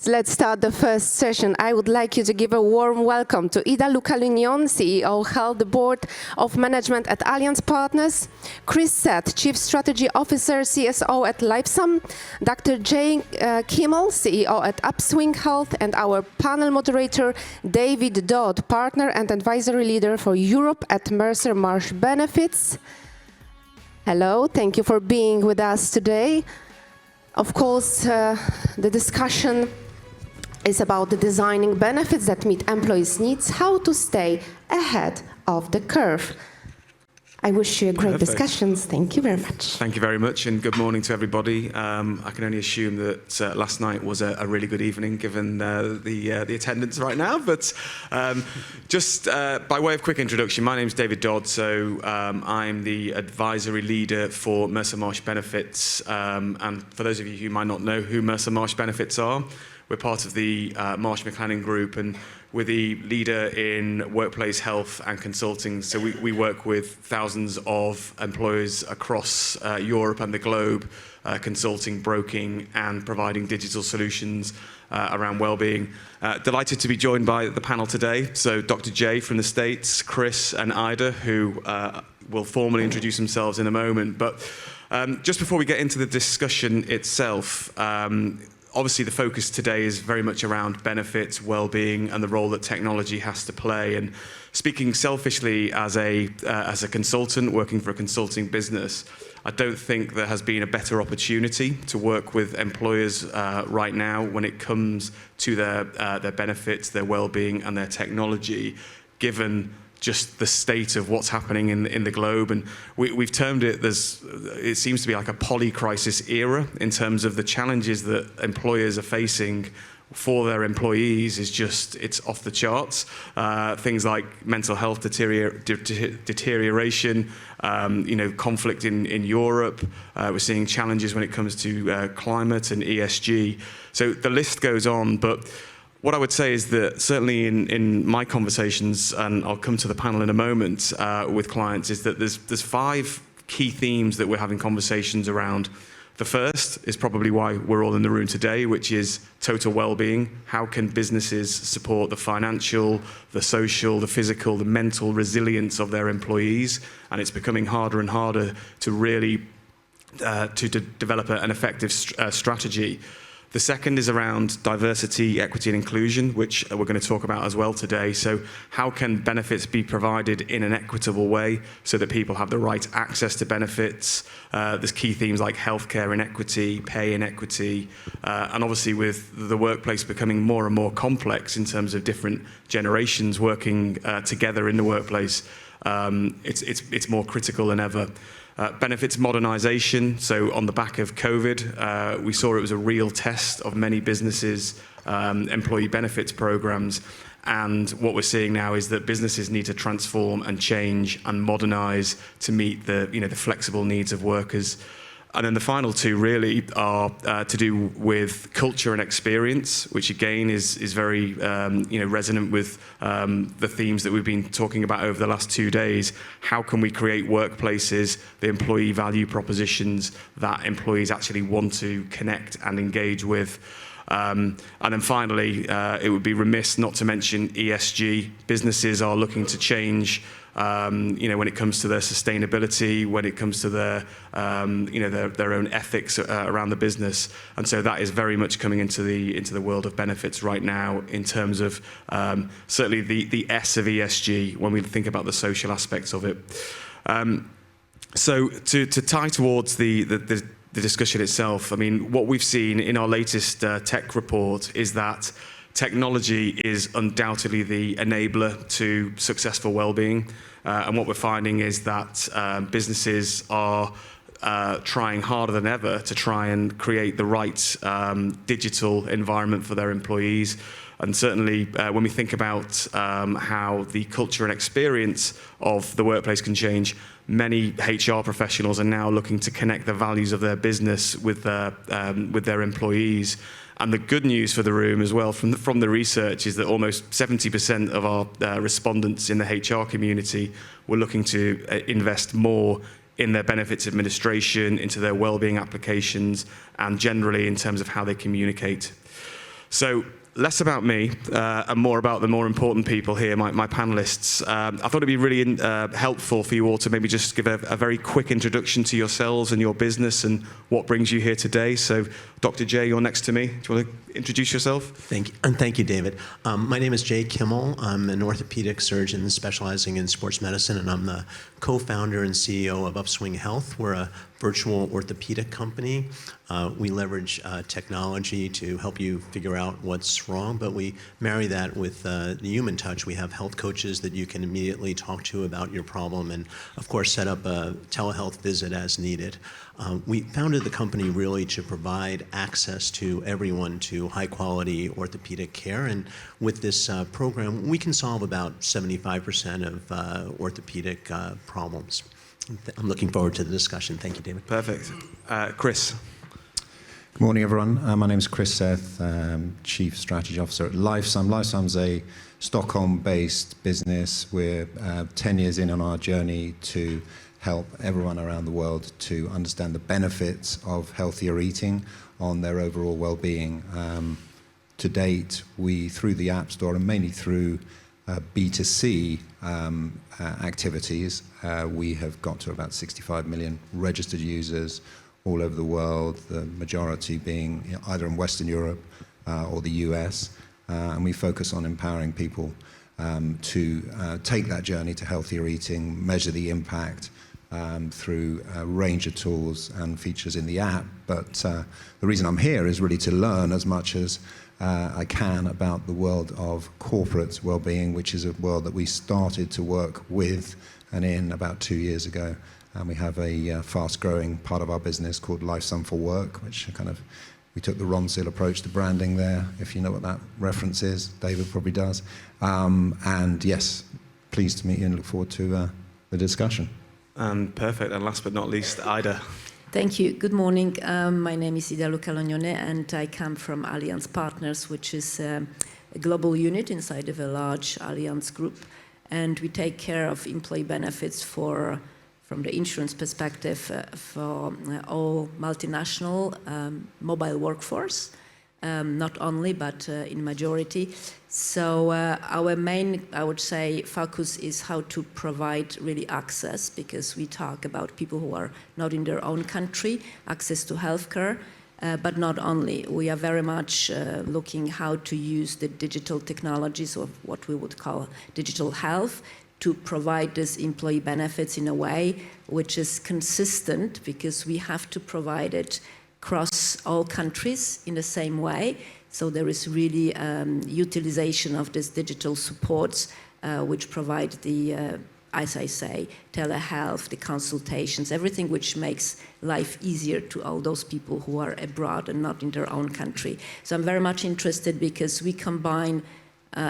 So let's start the first session. I would like you to give a warm welcome to Ida Luca-Lignon, CEO, held the Board of Management at Allianz Partners, Chris Seth, Chief Strategy Officer, CSO at Lifesum, Dr. Kimmel, CEO at Upswing Health, and our panel moderator, David Dodd, Partner and Advisory Leader for Europe at Mercer Marsh Benefits. Hello, thank you for being with us today. Of course, the discussion is about the designing benefits that meet employees' needs, how to stay ahead of the curve. I wish you a great discussion. Thank you very much. Thank you very much, and good morning to everybody. I can only assume that last night was a really good evening, given the attendance right now. But just by way of quick introduction, my name is David Dodd. So I'm the advisory leader for Mercer Marsh Benefits. And for those of you who might not know who Mercer Marsh Benefits are, we're part of the Marsh McLennan Group, and we're the leader in workplace health and consulting. So we work with thousands of employers across Europe and the globe, consulting, broking, and providing digital solutions around well-being. Delighted to be joined by the panel today. So Dr. J from the States, Chris and Ida, who will formally introduce themselves in a moment. But just before we get into the discussion itself, obviously, the focus today is very much around benefits, well-being, and the role that technology has to play. And speaking selfishly as a consultant working for a consulting business, I don't think there has been a better opportunity to work with employers right now when it comes to their benefits, their well-being, and their technology, given just the state of what's happening in the globe. And we've termed it, it seems to be like a poly-crisis era in terms of the challenges that employers are facing for their employees it's off the charts. Things like mental health deterioration, conflict in Europe. We're seeing challenges when it comes to climate and ESG. So the list goes on, but what I would say is that certainly in my conversations, and I'll come to the panel in a moment with clients, is that there's 5 key themes that we're having conversations around. The first is probably why we're all in the room today, which is total well-being. How can businesses support the financial, the social, the physical, the mental resilience of their employees? And it's becoming harder and harder to really to develop an effective strategy. The second is around diversity, equity, and inclusion, which we're going to talk about as well today. So how can benefits be provided in an equitable way so that people have the right access to benefits? There's key themes like healthcare inequity, pay inequity, and obviously with the workplace becoming more and more complex in terms of different generations working together in the workplace, it's more critical than ever. Benefits modernization. So on the back of COVID, we saw it was a real test of many businesses' employee benefits programs. And what we're seeing now is that businesses need to transform and change and modernize to meet the flexible needs of workers. And then the final 2 really are to do with culture and experience, which again is very resonant with the themes that we've been talking about over the last 2 days. How can we create workplaces, the employee value propositions that employees actually want to connect and engage with? And then finally, it would be remiss not to mention ESG. Businesses are looking to change when it comes to their sustainability, when it comes to their own ethics around the business, and so that is very much coming into the world of benefits right now in terms of certainly the S of ESG when we think about the social aspects of it. So to tie towards the discussion itself, I mean, what we've seen in our latest tech report is that technology is undoubtedly the enabler to successful well-being. And what we're finding is that businesses are trying harder than ever to try and create the right digital environment for their employees. And certainly when we think about how the culture and experience of the workplace can change, many HR professionals are now looking to connect the values of their business with their employees. And the good news for the room as well from the research is that almost 70% of our respondents in the HR community were looking to invest more in their benefits administration, into their well-being applications, and generally in terms of how they communicate. So less about me and more about the more important people here, my panelists. I thought it'd be really helpful for you all to maybe just give a very quick introduction to yourselves and your business and what brings you here today. So Dr. J, you're next to me. Do you want to introduce yourself? Thank you, and thank you, David. My name is Jay Kimmel. I'm an orthopedic surgeon specializing in sports medicine, and I'm the co-founder and CEO of Upswing Health. We're a virtual orthopedic company. We leverage technology to help you figure out what's wrong, but we marry that with the human touch. We have health coaches that you can immediately talk to about your problem and, of course, set up a telehealth visit as needed. We founded the company really to provide access to everyone to high-quality orthopedic care, and with this program, we can solve about 75% of orthopedic problems. I'm looking forward to the discussion. Thank you, David. Perfect. Chris. Good morning, everyone. My name is Chris Seth, Chief Strategy Officer at LifeSum. LifeSum's a Stockholm-based business. We're 10 years in on our journey to help everyone around the world to understand the benefits of healthier eating on their overall well-being. To date, we, through the App Store and mainly through B2C activities, we have got to about 65 million registered users all over the world, the majority being either in Western Europe or the US. And we focus on empowering people to take that journey to healthier eating, measure the impact through a range of tools and features in the app. But the reason I'm here is really to learn as much as I can about the world of corporate well-being, which is a world that we started to work with and in about 2 years ago. And we have a fast-growing part of our business called LifeSum for Work, which we took the Ronseal approach to branding there, if you know what that reference is. David probably does. And yes, pleased to meet you and look forward to the discussion. Perfect. And last but not least, Ida. Thank you. Good morning. My name is Ida Lucalognone, and I come from Allianz Partners, which is a global unit inside of a large Allianz group. And we take care of employee benefits from the insurance perspective for all multinational mobile workforce, not only, but in majority. So our main, I would say, focus is how to provide really access, because we talk about people who are not in their own country, access to healthcare, but not only. We are very much looking how to use the digital technologies of what we would call digital health to provide these employee benefits in a way which is consistent, because we have to provide it across all countries in the same way. So there is really utilization of these digital supports which provide the, as I say, telehealth, the consultations, everything which makes life easier to all those people who are abroad and not in their own country. So I'm very much interested, because we combine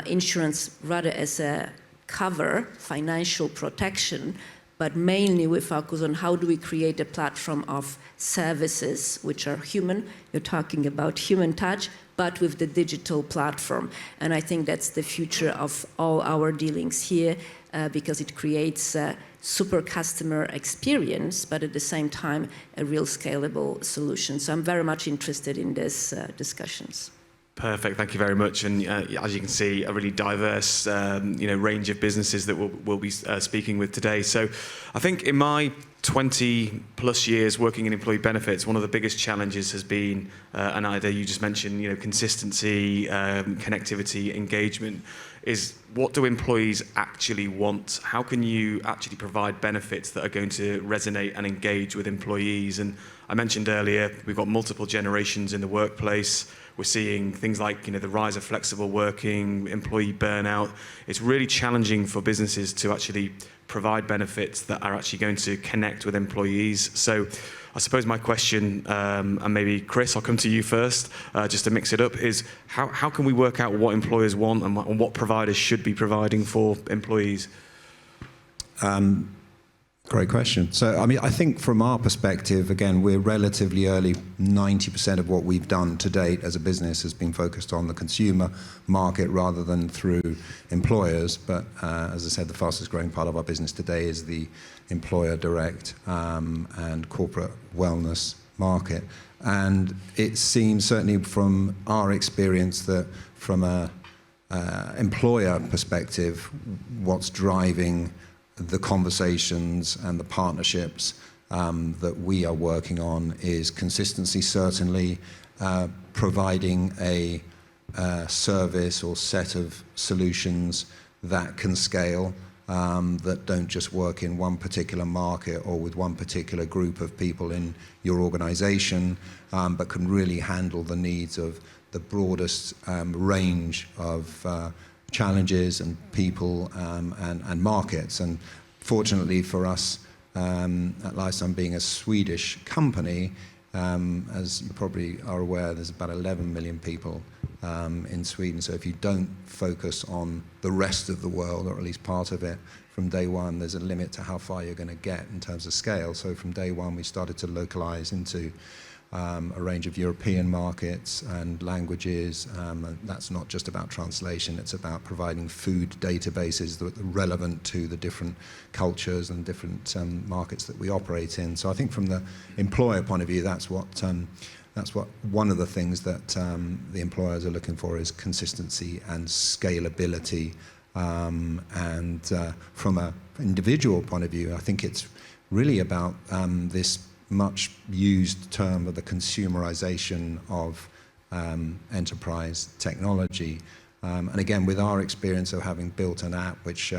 insurance rather as a cover, financial protection, but mainly we focus on how do we create a platform of services which are human. You're talking about human touch, but with the digital platform. And I think that's the future of all our dealings here, because it creates a super customer experience, but at the same time, a real scalable solution. So I'm very much interested in these discussions. Perfect. Thank you very much. And as you can see, a really diverse range of businesses that we'll be speaking with today. So I think in my 20 plus years working in employee benefits, one of the biggest challenges has been, and Ida, you just mentioned, consistency, connectivity, engagement, is what do employees actually want? How can you actually provide benefits that are going to resonate and engage with employees? And I mentioned earlier, we've got multiple generations in the workplace. We're seeing things like, the rise of flexible working, employee burnout. It's really challenging for businesses to actually provide benefits that are actually going to connect with employees. So I suppose my question, and maybe Chris, I'll come to you first, just to mix it up, is how can we work out what employers want and what providers should be providing for employees? Great question. So, I think from our perspective, again, we're relatively early. 90% of what we've done to date as a business has been focused on the consumer market rather than through employers. But as I said, the fastest growing part of our business today is the employer direct and corporate wellness market. And it seems, certainly from our experience, that from a employer perspective, what's driving the conversations and the partnerships that we are working on is consistency, certainly, providing a service or set of solutions that can scale, that don't just work in one particular market or with one particular group of people in your organization, but can really handle the needs of the broadest range of challenges and people and markets. And fortunately for us, at Lifesum being a Swedish company, as you probably are aware, there's about 11 million people in Sweden. So if you don't focus on the rest of the world, or at least part of it, from day one, there's a limit to how far you're going to get in terms of scale. So from day one, we started to localize into a range of European markets and languages. And that's not just about translation, it's about providing food databases that are relevant to the different cultures and different markets that we operate in. So I think from the employer point of view, that's what one of the things that the employers are looking for is consistency and scalability. And from an individual point of view, I think it's really about this much used term of the consumerization of enterprise technology. And again, with our experience of having built an app which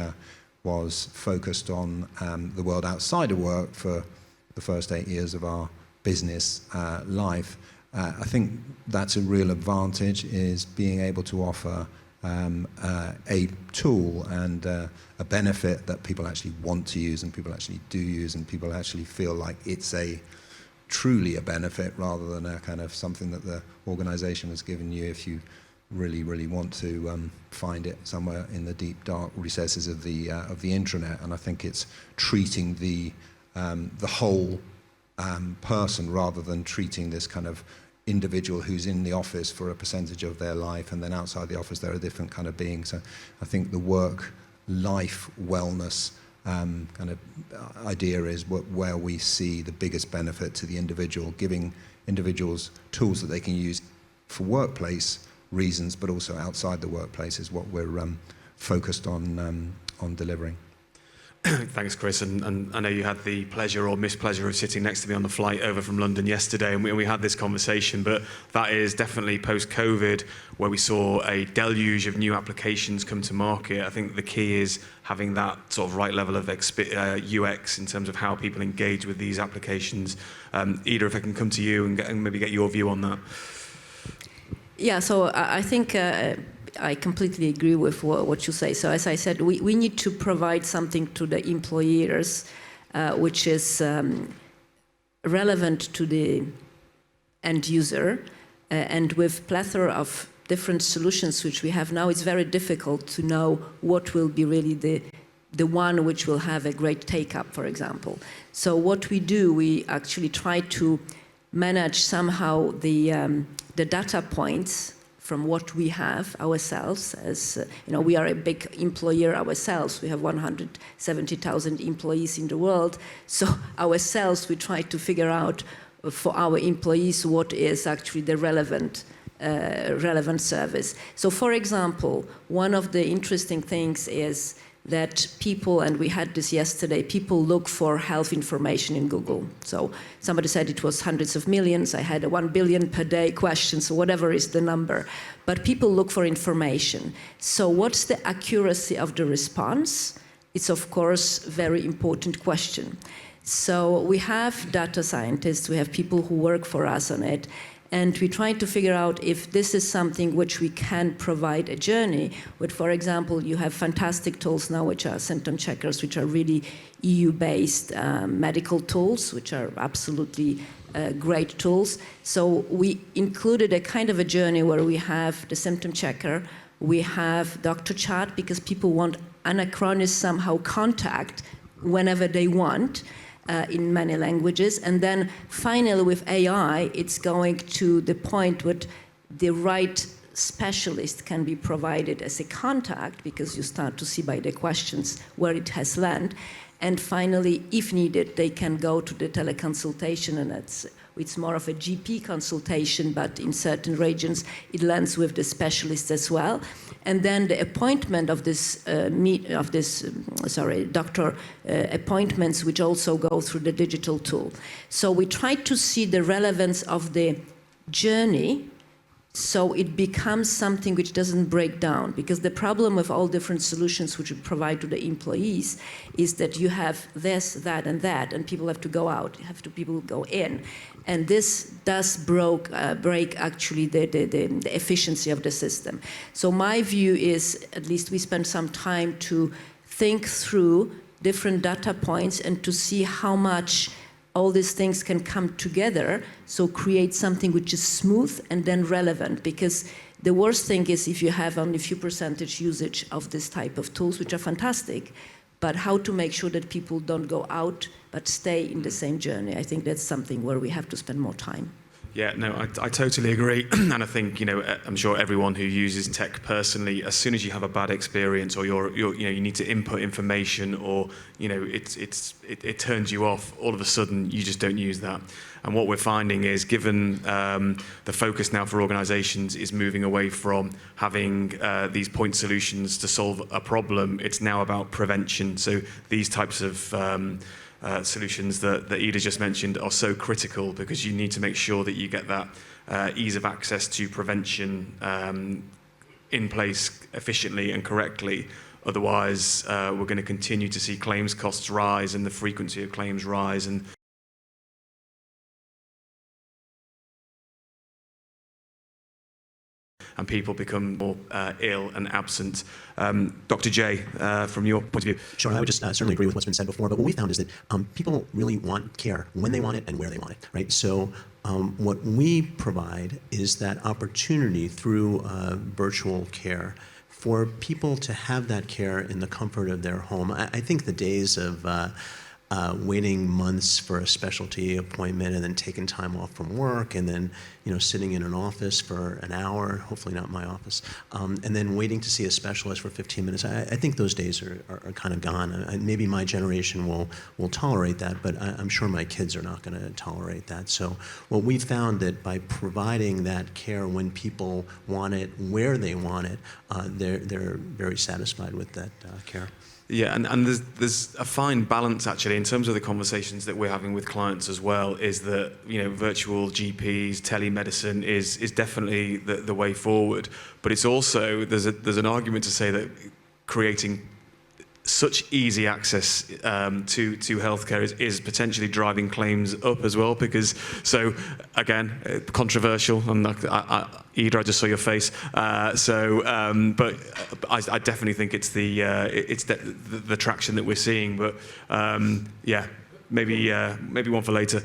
was focused on the world outside of work for the first 8 years of our business life, I think that's a real advantage, is being able to offer a tool and a benefit that people actually want to use and people actually do use and people actually feel like it's truly a benefit rather than a kind of something that the organization has given you if you really, really want to find it somewhere in the deep, dark recesses of the intranet. And I think it's treating the whole person rather than treating this kind of individual who's in the office for a percentage of their life and then outside the office they're a different kind of being. So I think the work-life wellness kind of idea is where we see the biggest benefit to the individual, giving individuals tools that they can use for workplace reasons, but also outside the workplace is what we're focused on delivering. Thanks, Chris. And I know you had the pleasure or mispleasure of sitting next to me on the flight over from London yesterday, and we had this conversation, but that is definitely post-COVID, where we saw a deluge of new applications come to market. I think the key is having that sort of right level of UX in terms of how people engage with these applications. Ida, if I can come to you and maybe get your view on that. Yeah, so I think I completely agree with what you say. So as I said, we need to provide something to the employers which is relevant to the end user. And with plethora of different solutions which we have now, it's very difficult to know what will be really the one which will have a great take-up, for example. So what we do, we actually try to manage somehow the data points from what we have ourselves. As we are a big employer ourselves. We have 170,000 employees in the world. So ourselves, we try to figure out for our employees what is actually the relevant service. So for example, one of the interesting things is that people, and we had this yesterday, people look for health information in Google. So somebody said it was hundreds of millions. I had 1 billion per day questions, so whatever is the number. But people look for information. So what's the accuracy of the response? It's of course a very important question. So we have data scientists, we have people who work for us on it, and we try to figure out if this is something which we can provide a journey with. For example, you have fantastic tools now which are symptom checkers, which are really EU-based medical tools, which are absolutely great tools. So we included a kind of a journey where we have the symptom checker, we have doctor chat, because people want anachronous somehow contact whenever they want. In many languages, and then finally with AI, it's going to the point where the right specialist can be provided as a contact, because you start to see by the questions where it has landed. And finally, if needed, they can go to the teleconsultation, and that's It's more of a GP consultation, but in certain regions it lands with the specialists as well. And then the appointment of this doctor appointments, which also go through the digital tool. So we try to see the relevance of the journey, so it becomes something which doesn't break down. Because the problem with all different solutions which we provide to the employees is that you have this, that, and people have to go out, people go in. And this does break actually the efficiency of the system. So my view is, at least we spend some time to think through different data points and to see how much all these things can come together, so create something which is smooth and then relevant. Because the worst thing is if you have only a few percentage usage of this type of tools, which are fantastic, but how to make sure that people don't go out but stay in the same journey. I think that's something where we have to spend more time. Yeah, no, I totally agree. And I think, I'm sure everyone who uses tech personally, as soon as you have a bad experience or you need to input information or, it turns you off, all of a sudden you just don't use that. And what we're finding is, given the focus now for organizations is moving away from having these point solutions to solve a problem, it's now about prevention. So these types of solutions that Ida just mentioned are so critical, because you need to make sure that you get that ease of access to prevention in place efficiently and correctly. Otherwise, we're going to continue to see claims costs rise and the frequency of claims rise, and people become more ill and absent. Dr. J, from your point of view. Sure, I would just certainly agree with what's been said before, but what we found is that people really want care when they want it and where they want it, right? So what we provide is that opportunity through virtual care for people to have that care in the comfort of their home. I think the days of waiting months for a specialty appointment and then taking time off from work and then sitting in an office for an hour, hopefully not my office, and then waiting to see a specialist for 15 minutes. I think those days are kind of gone. Maybe my generation will tolerate that, but I'm sure my kids are not going to tolerate that. So what we found that by providing that care when people want it, where they want it, they're very satisfied with that care. Yeah, and there's a fine balance actually in terms of the conversations that we're having with clients as well, is that virtual GPs, telemedicine is definitely the way forward, but it's also there's an argument to say that creating such easy access to healthcare is potentially driving claims up as well, because, so again, controversial, and Ida, I just saw your face. But I definitely think it's the traction that we're seeing. But yeah, maybe one for later.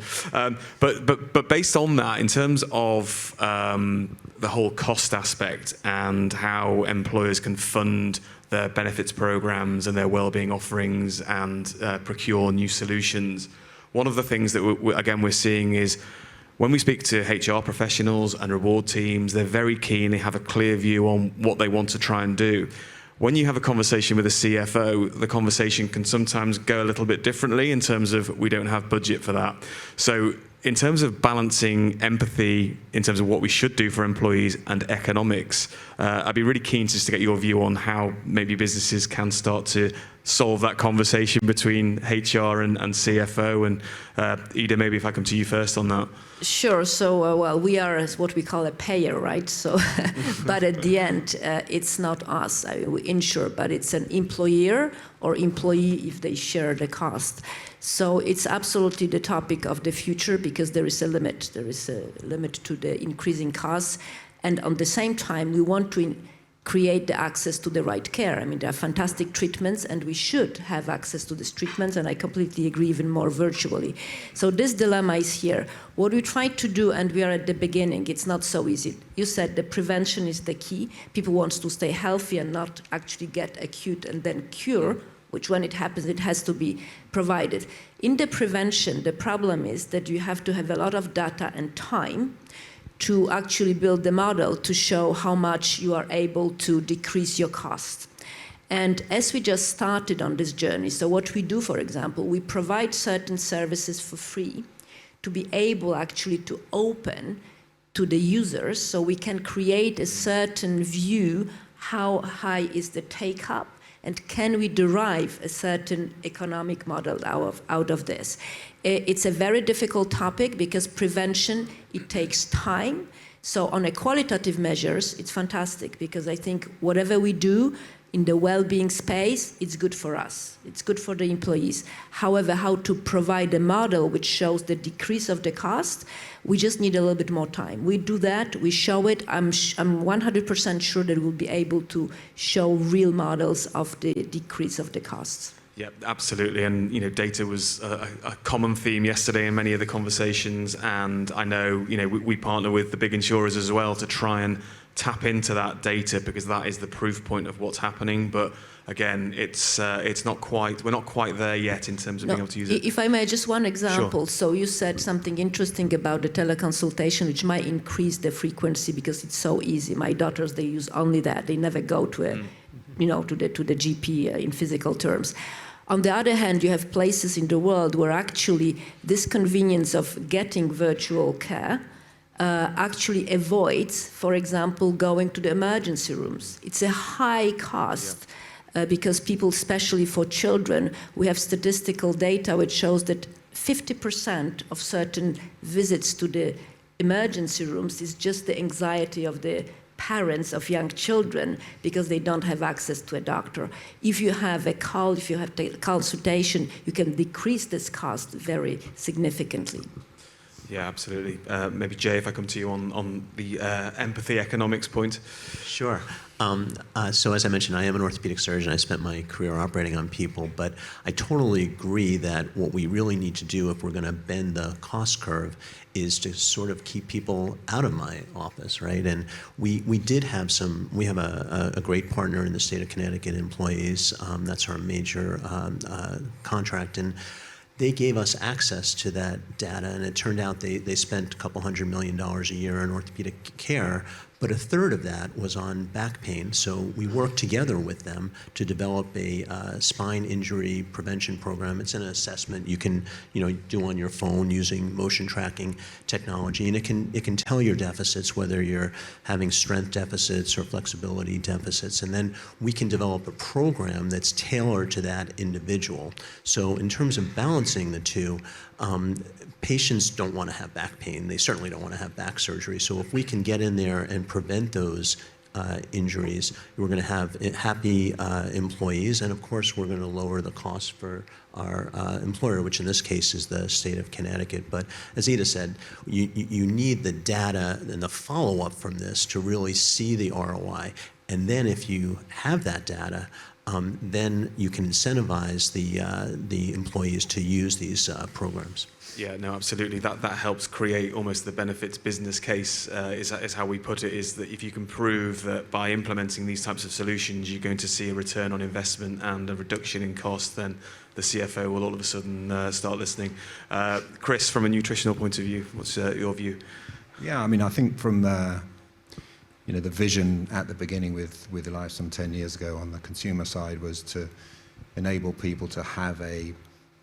But based on that, in terms of the whole cost aspect and how employers can fund their benefits programs and their well-being offerings and procure new solutions, one of the things that we're seeing is when we speak to HR professionals and reward teams, they're very keen, they have a clear view on what they want to try and do. When you have a conversation with a CFO, the conversation can sometimes go a little bit differently in terms of we don't have budget for that. So in terms of balancing empathy, in terms of what we should do for employees and economics, I'd be really keen just to get your view on how maybe businesses can start to solve that conversation between HR and CFO. And Ida, maybe if I come to you first on that. Sure. So, well, we are what we call a payer, right? So, but at the end, it's not us. We insure, but it's an employer or employee if they share the cost. So it's absolutely the topic of the future, because there is a limit. There is a limit to the increasing costs. And at the same time, we want to create the access to the right care. I mean, there are fantastic treatments, and we should have access to these treatments, and I completely agree, even more virtually. So this dilemma is here. What we try to do, and we are at the beginning, it's not so easy. You said the prevention is the key. People want to stay healthy and not actually get acute and then cure, which when it happens, it has to be provided. In the prevention, the problem is that you have to have a lot of data and time to actually build the model to show how much you are able to decrease your costs. And as we just started on this journey, so what we do, for example, we provide certain services for free to be able actually to open to the users, so we can create a certain view how high is the take-up, and can we derive a certain economic model out of this. It's a very difficult topic because prevention, it takes time. So on a qualitative measures, it's fantastic because I think whatever we do in the well-being space, it's good for us. It's good for the employees. However, how to provide a model which shows the decrease of the cost, we just need a little bit more time. We do that, we show it. I'm 100% sure that we'll be able to show real models of the decrease of the costs. Yeah, absolutely. And data was a common theme yesterday in many of the conversations. And I know we partner with the big insurers as well to try and tap into that data because that is the proof point of what's happening. But again, it's not quite. We're not quite there yet in terms of being able to use it. If I may, just one example. Sure. So you said something interesting about the teleconsultation, which might increase the frequency because it's so easy. My daughters, they use only that. They never go to to the GP in physical terms. On the other hand, you have places in the world where actually this convenience of getting virtual care actually avoids, for example, going to the emergency rooms. It's a high cost because people, especially for children, we have statistical data which shows that 50% of certain visits to the emergency rooms is just the anxiety of the parents of young children because they don't have access to a doctor. If you have a call, if you have the consultation, you can decrease this cost very significantly. Yeah, absolutely. Maybe Jay, if I come to you on the empathy economics point. Sure. So as I mentioned, I am an orthopedic surgeon. I spent my career operating on people, but I totally agree that what we really need to do if we're going to bend the cost curve is to sort of keep people out of my office, right? And we have a great partner in the state of Connecticut, Employees. That's our major contract, and they gave us access to that data, and it turned out they spent a couple $100 million a year on orthopedic care, but a third of that was on back pain. So we worked together with them to develop a spine injury prevention program. It's an assessment you can do on your phone using motion tracking technology, and it can tell your deficits, whether you're having strength deficits or flexibility deficits, and then we can develop a program that's tailored to that individual. So in terms of balancing the two, patients don't want to have back pain. They certainly don't want to have back surgery. So if we can get in there and prevent those injuries, we're going to have happy employees, and of course we're going to lower the cost for our employer, which in this case is the state of Connecticut. But as Ida said, you need the data and the follow-up from this to really see the ROI. And then if you have that data, then you can incentivize the employees to use these programs. Yeah, no, absolutely. That helps create almost the benefits business case, is how we put it, is that if you can prove that by implementing these types of solutions, you're going to see a return on investment and a reduction in cost, then the CFO will all of a sudden start listening. Chris, from a nutritional point of view, what's your view? Yeah, I mean, I think from the vision at the beginning with Lifesum 10 years ago on the consumer side was to enable people to have a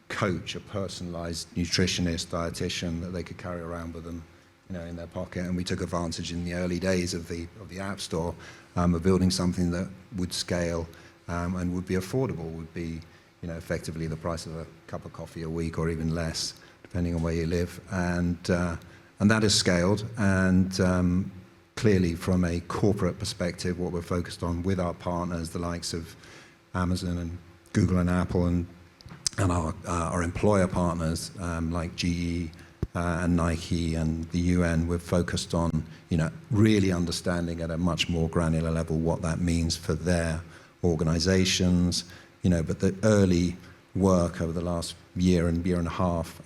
coach, a personalized nutritionist, dietitian that they could carry around with them, in their pocket. And we took advantage in the early days of the App Store of building something that would scale and would be affordable, would be, effectively the price of a cup of coffee a week or even less, depending on where you live. And that has scaled. And clearly, from a corporate perspective, what we're focused on with our partners, the likes of Amazon and Google and Apple and our employer partners like GE and Nike and the UN, we're focused on really understanding at a much more granular level what that means for their organizations. But the early work over the last year and a half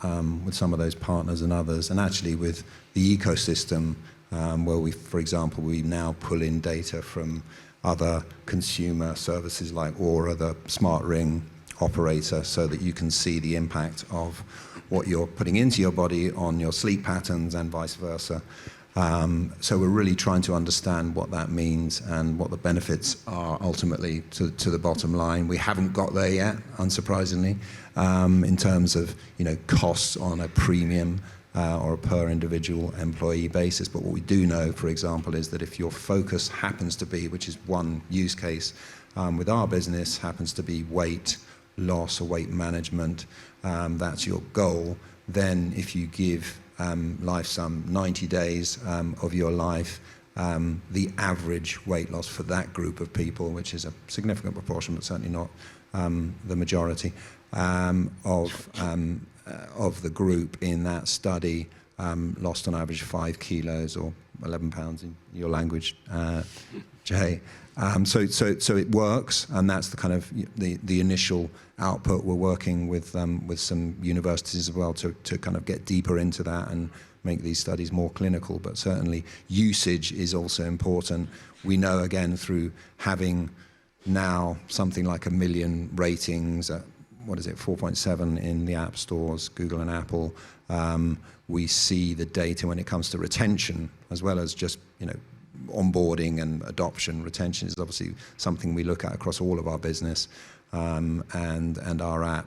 with some of those partners and others, and actually with the ecosystem where for example, we now pull in data from other consumer services like Aura, the smart ring operator, so that you can see the impact of what you're putting into your body on your sleep patterns and vice versa. So we're really trying to understand what that means and what the benefits are ultimately to the bottom line. We haven't got there yet, unsurprisingly, in terms of costs on a premium or a per individual employee basis. But what we do know, for example, is that if your focus happens to be, which is one use case with our business, happens to be weight loss or weight management, that's your goal, then if you give LifeSum 90 days of your life, the average weight loss for that group of people, which is a significant proportion, but certainly not the majority of the group in that study, lost on average 5 kilos or 11 pounds in your language, Jay. So it works, and that's the kind of the initial output. We're working with some universities as well to kind of get deeper into that and make these studies more clinical. But certainly usage is also important. We know, again, through having now something like 1 million ratings at, 4.7 in the app stores, Google and Apple. We see the data when it comes to retention, as well as just, onboarding and adoption. Retention is obviously something we look at across all of our business and our app.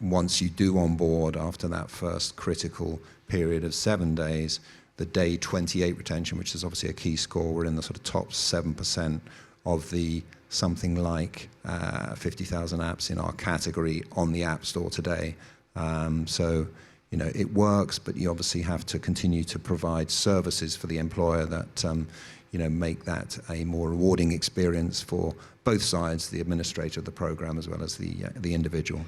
Once you do onboard after that first critical period of 7 days, the day 28 retention, which is obviously a key score, we're in the sort of top 7% of the something like 50,000 apps in our category on the App Store today. So, it works, but you obviously have to continue to provide services for the employer that, make that a more rewarding experience for both sides, the administrator of the program as well as the individual.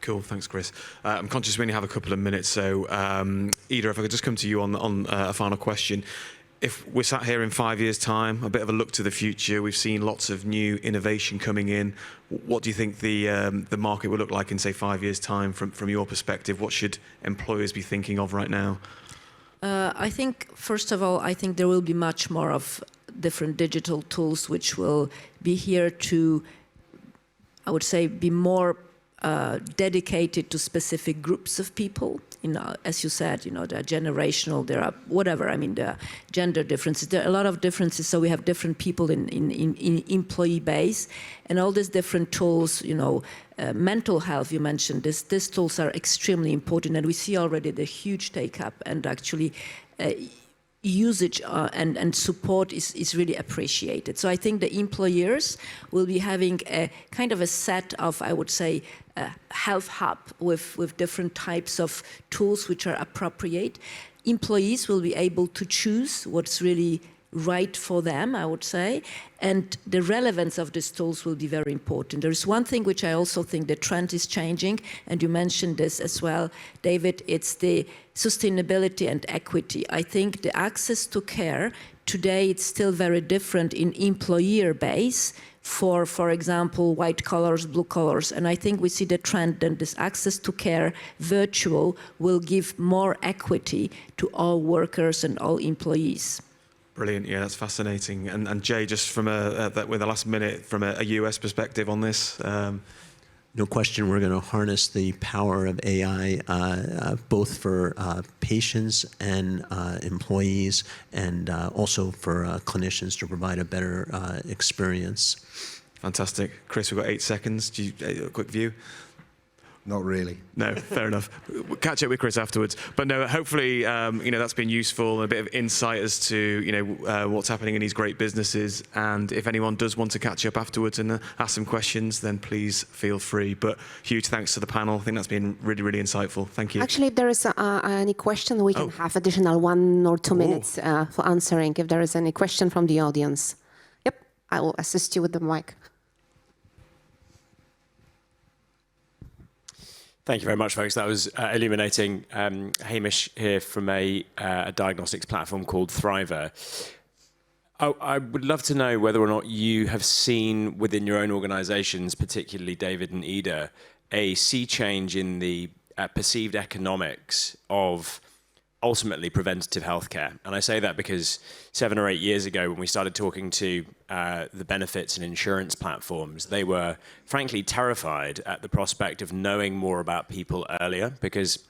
Cool, thanks, Chris. I'm conscious we only have a couple of minutes, so Ida, if I could just come to you on a final question. If we're sat here in 5 years' time, a bit of a look to the future, we've seen lots of new innovation coming in. What do you think the market will look like in, say, 5 years' time from your perspective? What should employers be thinking of right now? I think, first of all, I think there will be much more of different digital tools which will be here to, I would say, be more dedicated to specific groups of people. As you said, there are generational, there are whatever. I mean, there are gender differences. There are a lot of differences. So we have different people in employee base, and all these different tools. Mental health. You mentioned this. These tools are extremely important, and we see already the huge take up and actually. Usage and support is really appreciated. So I think the employers will be having a kind of a set of, I would say, health hub with different types of tools which are appropriate. Employees will be able to choose what's really right for them, I would say, and the relevance of these tools will be very important. There is one thing which I also think the trend is changing, and you mentioned this as well, David, it's the sustainability and equity. I think the access to care, today it's still very different in employer base for example, white collars, blue collars, and I think we see the trend that this access to care, virtual, will give more equity to all workers and all employees. Brilliant. Yeah, that's fascinating. And Jay, just from with the last minute, from a US perspective on this. No question, we're going to harness the power of AI, both for patients and employees, and also for clinicians to provide a better experience. Fantastic. Chris, we've got 8 seconds. Do you, a quick view? Not really. No, fair enough. We'll catch up with Chris afterwards. But no, hopefully, that's been useful and a bit of insight as to, what's happening in these great businesses. And if anyone does want to catch up afterwards and ask some questions, then please feel free. But huge thanks to the panel. I think that's been really, really insightful. Thank you. Actually, if there is any question, we can have additional 1 or 2 minutes for answering. If there is any question from the audience. Yep, I will assist you with the mic. Thank you very much, folks. That was illuminating. Hamish here from a diagnostics platform called Thriver. I would love to know whether or not you have seen within your own organizations, particularly David and Ida, a sea change in the perceived economics of ultimately preventative healthcare. And I say that because 7 or 8 years ago, when we started talking to the benefits and insurance platforms, they were frankly terrified at the prospect of knowing more about people earlier, because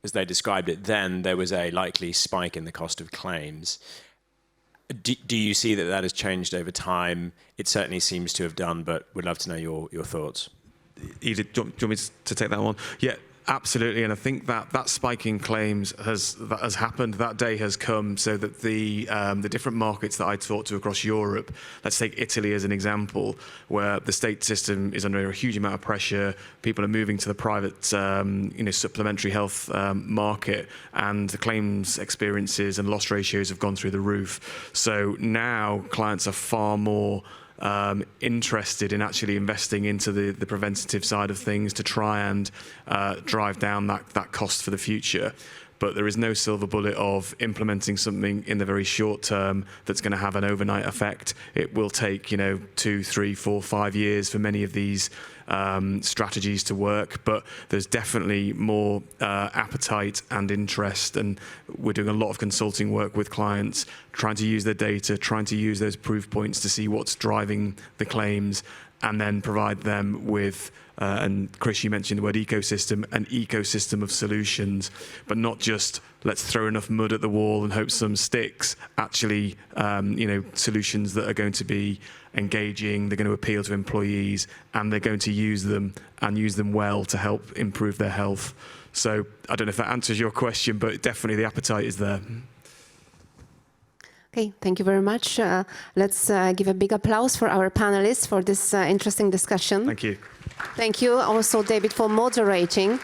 as they described it then, there was a likely spike in the cost of claims. Do you see that that has changed over time? It certainly seems to have done, but would love to know your thoughts. Edith, do you want me to take that one? Yeah. Absolutely, and I think that spike in claims has happened. That day has come, so that the different markets that I talked to across Europe, let's take Italy as an example, where the state system is under a huge amount of pressure. People are moving to the private, supplementary health market, and the claims experiences and loss ratios have gone through the roof. So now clients are far more interested in actually investing into the preventative side of things to try and drive down that cost for the future. But there is no silver bullet of implementing something in the very short term that's going to have an overnight effect. It will take 2, 3, 4, 5 years for many of these strategies to work, but there's definitely more appetite and interest, and we're doing a lot of consulting work with clients, trying to use their data, trying to use those proof points to see what's driving the claims, and then provide them with, and Chris, you mentioned the word ecosystem, an ecosystem of solutions, but not just let's throw enough mud at the wall and hope some sticks. Actually, solutions that are going to be engaging, they're going to appeal to employees, and they're going to use them and use them well to help improve their health. So I don't know if that answers your question, but definitely the appetite is there. Okay, thank you very much. Let's give a big applause for our panelists for this interesting discussion. Thank you. Thank you also, David, for moderating.